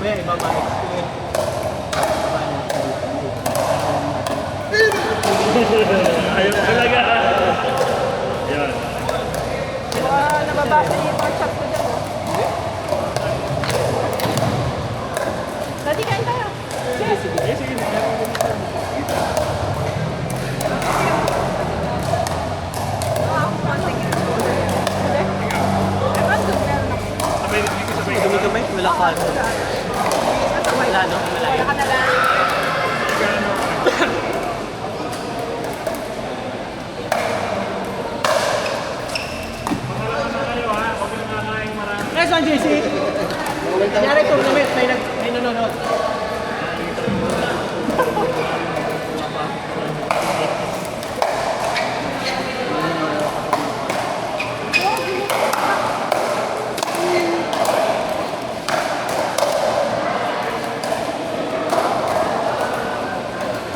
Mamaya, ibaba X ko eh. Ayaw talaga. Yan. Nababasa yung pork chop ko dyan. Dati kain tayo. Sige, sige. Sige. Dumi kamay, wala ka. Wala, no? Wala. Wala ka na lang. Guys, on JC. Nangyari tournament, may nanonood.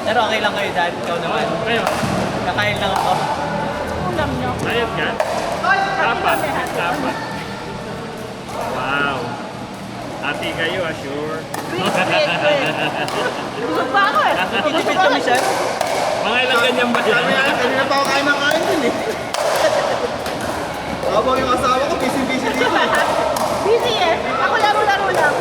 Pero okay lang kayo dahil ikaw naman. Kayo. Kakain lang ako. Ulam nyo. Ayos ka? Dapat. Dapat. Wow. Ati kayo, sure. Wait. Busog pa ako eh. Tinipid kami, sir. Mga ilang ganyan ba yan? Kanina pa ako kain ng kain dun eh. Habang yung asawa ko, busy-busy dito. Busy eh. Ako laro-laro lang.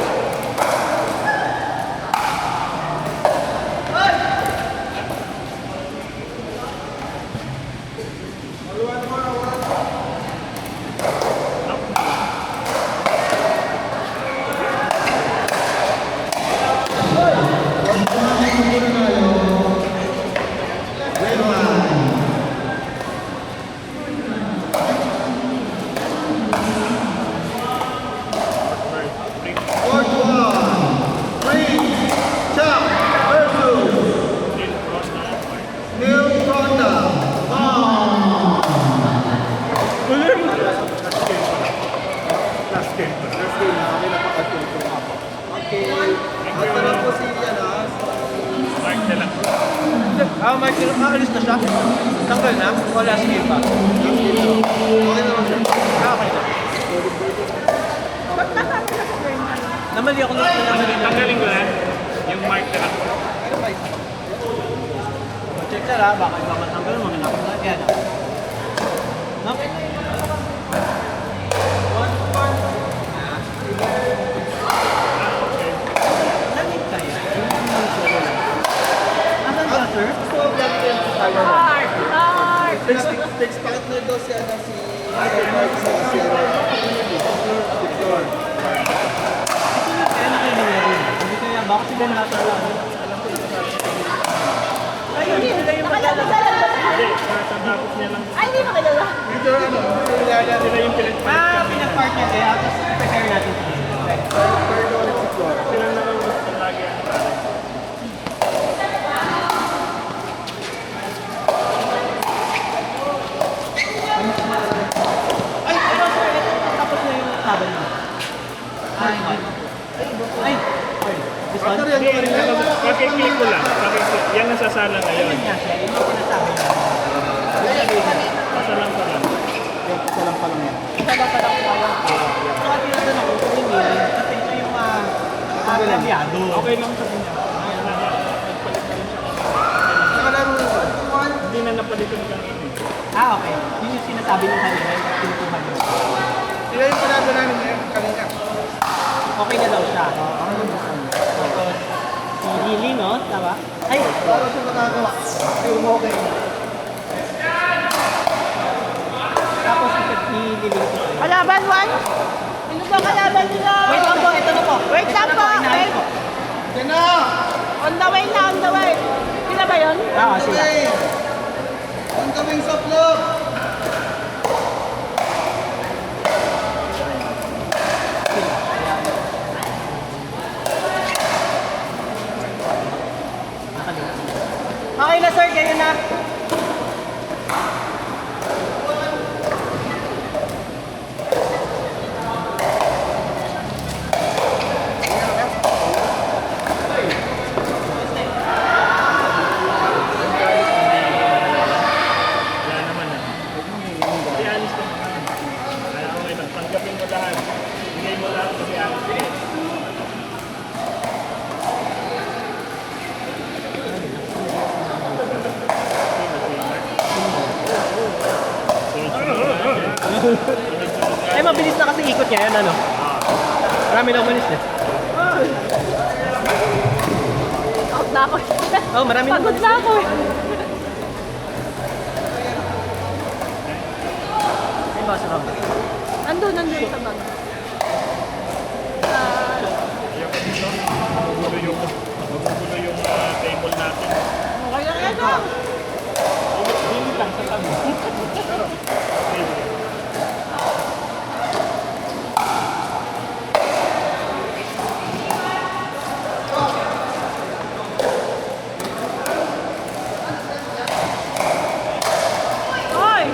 Fourth one. Three. Chop. Versus. Neil Ronda. Last game. Let's go na. Kami napaka-team ko ako. Okay. At na po si Mark na lang. Michael, alis na siya. Tanggal na? Wala, sige pa. Okay naman siya. Okay na. Ba't nakakita ka sa Bernal? Namali ako nung namali na. Tanggalin ko na. Yung mark na lang. Check na lang, baka iba matanggal mo. Minakot na. Yan. No? Lamig tayo. Asan ka, sir? So, black team sa tayo. Heart! Heart! Fix partner daw si ano si Victor. Kaya na kayo nangyari. Hindi kaya, baka sila nakatala. Hindi, nakalala sa lang. Hindi, tatapos niya lang. Ay, hindi makilala. Victor ano? Sila Sila yung pinagpalit kami. Pinag-partner kaya, tapos prepare natin. Victor ulit si Victor. Sila na lang gusto lagi ang pare. Ay, ano sir, ito tapos na yung laban mo. Ay, ay, this one? Hindi, pakiklik ko lang. Pakiklik. Yan ang sasala ngayon. Ayun nga siya, yun yung sinasabi niya. Sasalang pa lang. Isa lang pa lang yan. Isa ba palang kaya? Saka tinatanong ko kung hindi, kasi ito yung kabyado. Okay lang sa kanya. Nagpalit na rin siya. Nakalaro na siya. Hindi na napalitan kanina. Okay. Yun yung sinasabi ng kanina, yung pinutuhan niyo. Sila yung panalo namin ngayon kanina. Okay na daw siya. Tapos, si Lily, no? Tama? Ay, Paano siya nakagawa? Yung okay. tapos si Lily ito sa'yo. Kalaban, one? Sino ba kalaban nila? Wait lang po, ito na po. Wait lang Ito po, na inahin wait. ko. Yan na! On the way na, on the way. Sila ba yun? Sila. Okay. On the wings of love. Okay na sir, kayo na. ikot niya yan, ano? Marami na umalis eh. Out na ako. Oh, marami na Pagod umalis. na ako eh. Ay, basa ka. Nandun sa bag. Magugulo yung table natin. Okay lang yan ah. Hindi lang sa tabi. Hoy!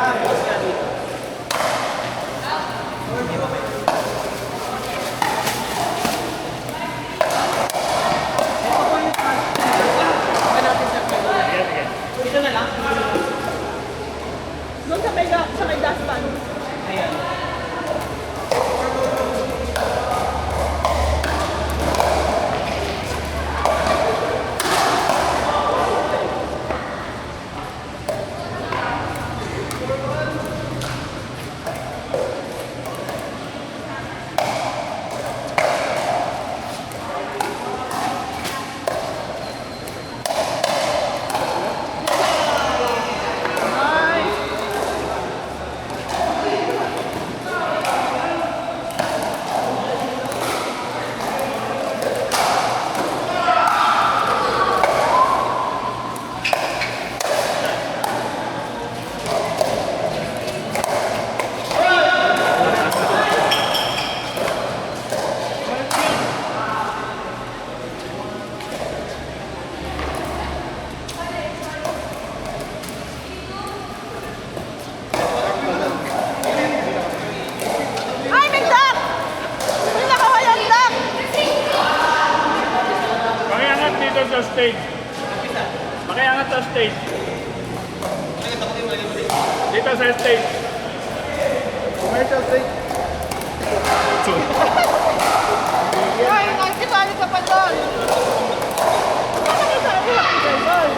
Sige, sige. Ito na lang. Doon sa may dustpan. Ayan. Ay, may duck! May nakawayang duck! Pakiangat dito sa stage. Pakiangat sa stage. Dito sa stage. Commercial break. Ay, nakikisali ka pa doon! Nakikisali ka doon!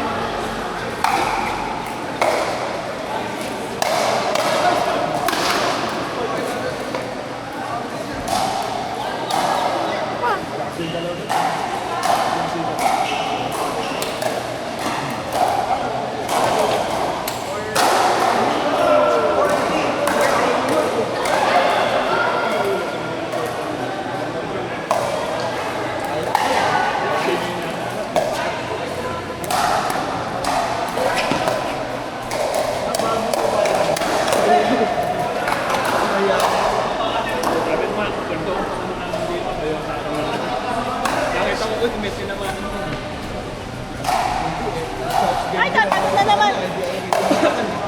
Sabi naman, ganito. Nakita ko kung may sinamahan mo. Ay, dapat na naman!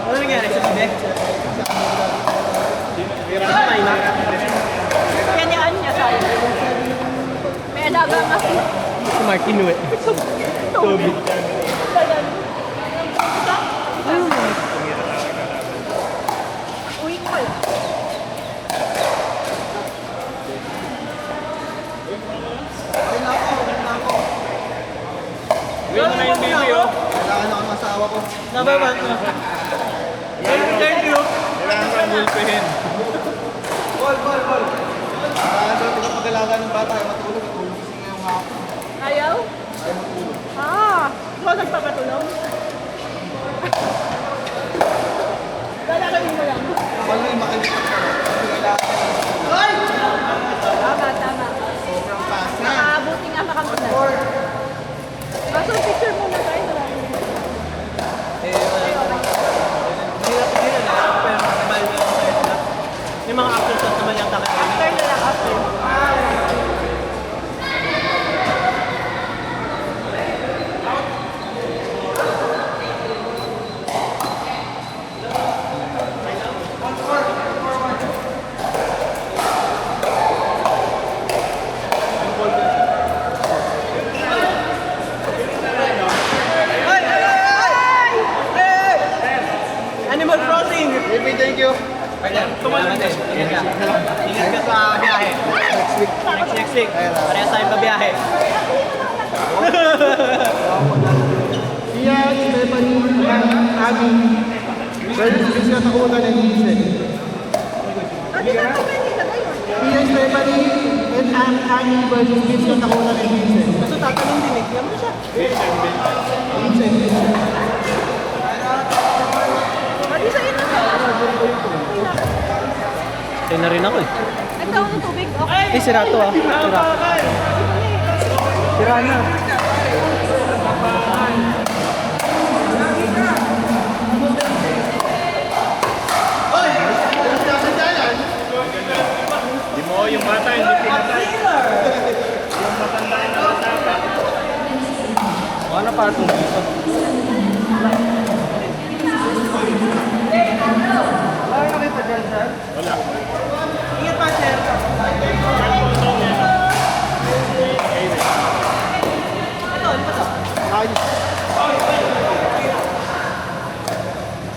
Ano nangyari sa bibig? May na. Kanyaan niya sa'yo. May alaga nga. Si Martin Uwe. Toby. Uy, ko. Okay na ako. Gawin mo na yung video. Kailangan ako ng asawa ko. Nababan. Thank you. Kailangan kang gulpihin. Ball. Kailangan daw tingnan pag-alaga ng bata ay matulog. Matulog kasi ngayong hapon. Ayaw? Ay matulog. Ah, ikaw nagpapatulong? Lalakayin mo lang. Kapal na yung makalipat ka. Kasi kailangan Tama. sobrang fast na. Makabuti nga makamunan. Kaso picture muna tayo. Mahirap din yan eh. Pero sabay na lang tayo sila. May mga actors na naman yung takot. After na lang, after. Animal Crossing! Thank you. Salamat eh. Ingat ka sa biyahe. Next week. Next week. Parehas tayo pa biyahe. Sia, Stephanie, Abby, versus Christian Takutan and Vincent. Ate, saan ka ba nilagay yun? Sia, Stephanie, and Abby versus Christian Takutan and Vincent. Kaso tatanong din eh. Yan mo siya. Vincent. Ate, sa'yo na to. Kaya na rin ako eh. Ito ang tubig. Okay. Eh, sira to ah. Sira. Sira na. Di mo, yung bata, hindi pinatay. Yung matanda na natapa. Ano pa ito dito? Wala na kita dyan, sir. Wala. Ingat pa, sir.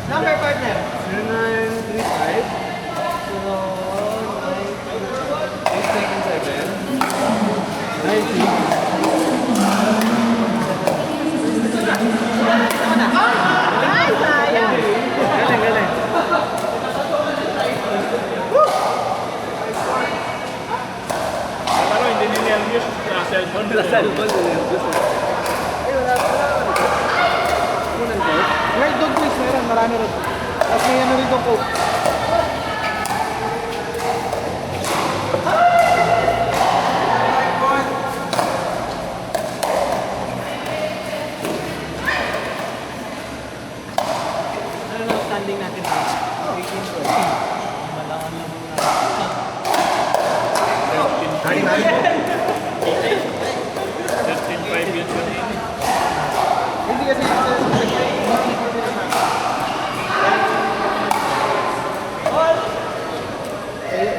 Number partner. 0935 Ay, sayang. Galing, galing. Pero hindi ninervyos sa cellphone. Right dog please, meron, marami rin. Tapos may ano rin coke. Ano na standing natin? 18-14. Malangan lang muna. 13-5 yun kanina. Hindi kasi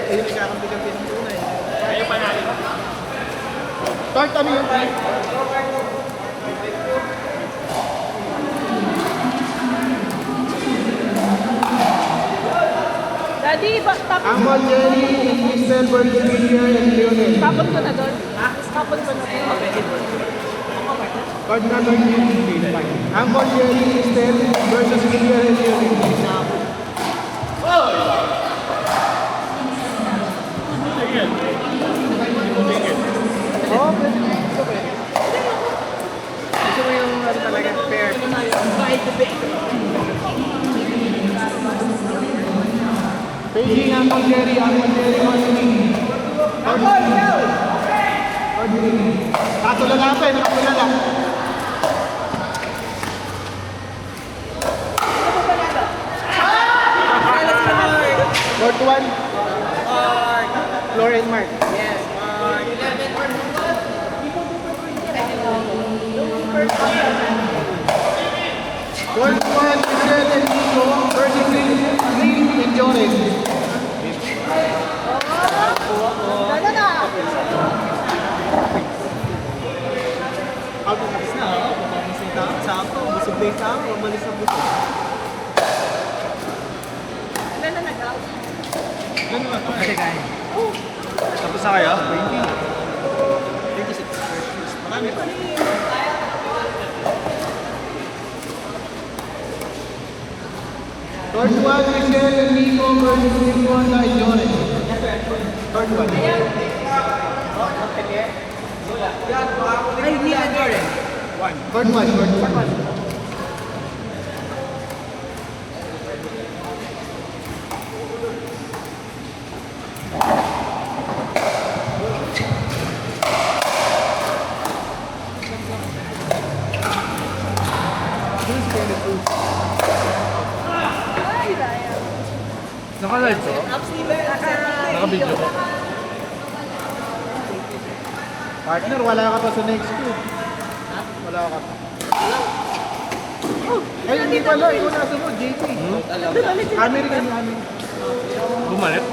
ayun yung kakampigan pinag-una eh. Kaya pa natin. Start ano yun? Daddy, tapon Amon, Jenny, Crystal, versus William, and Leonel. tapon ko na doon. Tapon ko na doon. Card number 2. Amon, Jenny, Crystal, versus William, and Leonel. Tigil. Hindi mo tigil. Oh, pwede. Gusto ko eh. Gusto mo yung ano talaga, fair. Paging Amon, Jerry, 1 Kato lang ako eh, nakapula lang. Court 1. Floor and Mark. Yes, Court 1, Michelle and Nico versus Green and Jones. Ano na? Out of box na. Papamis yung tao. Sakto. Busog na yung tao. Umalis na busog. Ano na nag-out? Kasi kaya. Tapos na kayo? 26. Marami pa. Court 1, Michelle and Nico versus Nico and Jones. Court 1. Ay, hindi na Jordan. Court 1, Court 1. Ay, sayang. Naka-live to? Naka-video ko. Partner, wala ka pa sa next two. Wala ka pa. Ay, hindi pala. Ikaw nasa mo, JP. American yung amin. Bumalik.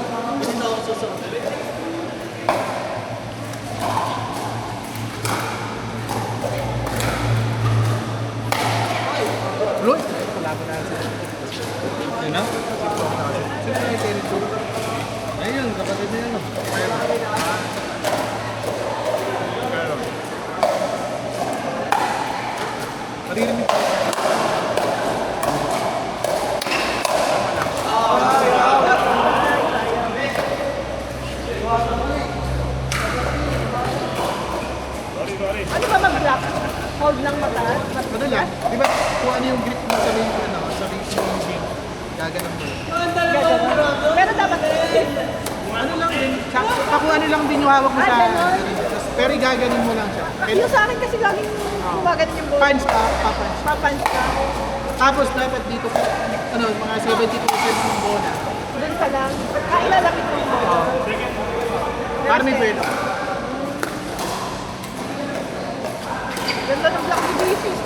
Lloyd? Wala mo na sa Yun na? sino na yung territory? Ayun, kapatid na yun. i-grip mo sa ring, ano, sa ring ring. Gaganon mo. Gaganon. Pero dapat Ano lang din, kung ano lang din yung hawak mo sa... ganon. Pero gaganon mo lang siya. Yung sa akin kasi laging gumagat yung bola. Punch ka, pa-punch. Papunch ka. Tapos dapat dito, ano, mga 70% ng bola. Doon ka lang. Kailalapit mo yung bola. Army pwede. Ganda ng black basis.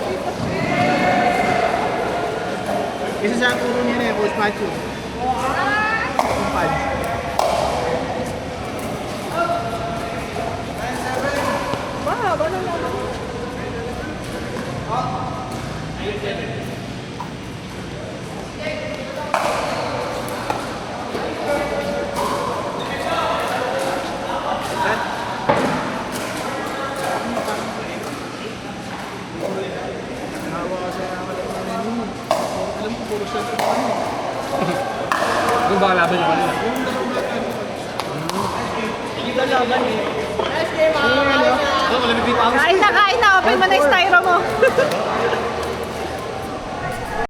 Isa sa turo niya na yung Coach Matthew. Yung punch. Mahaba na naman. Nahawa ka sa alam mo. Alam ko, puro siya. Yung baka laban yung kanila. Yung dalawang lahat, ano. Hindi ka laban eh. Ano, wala may bitaw. Kain na, kain na. Open mo na yung styro mo.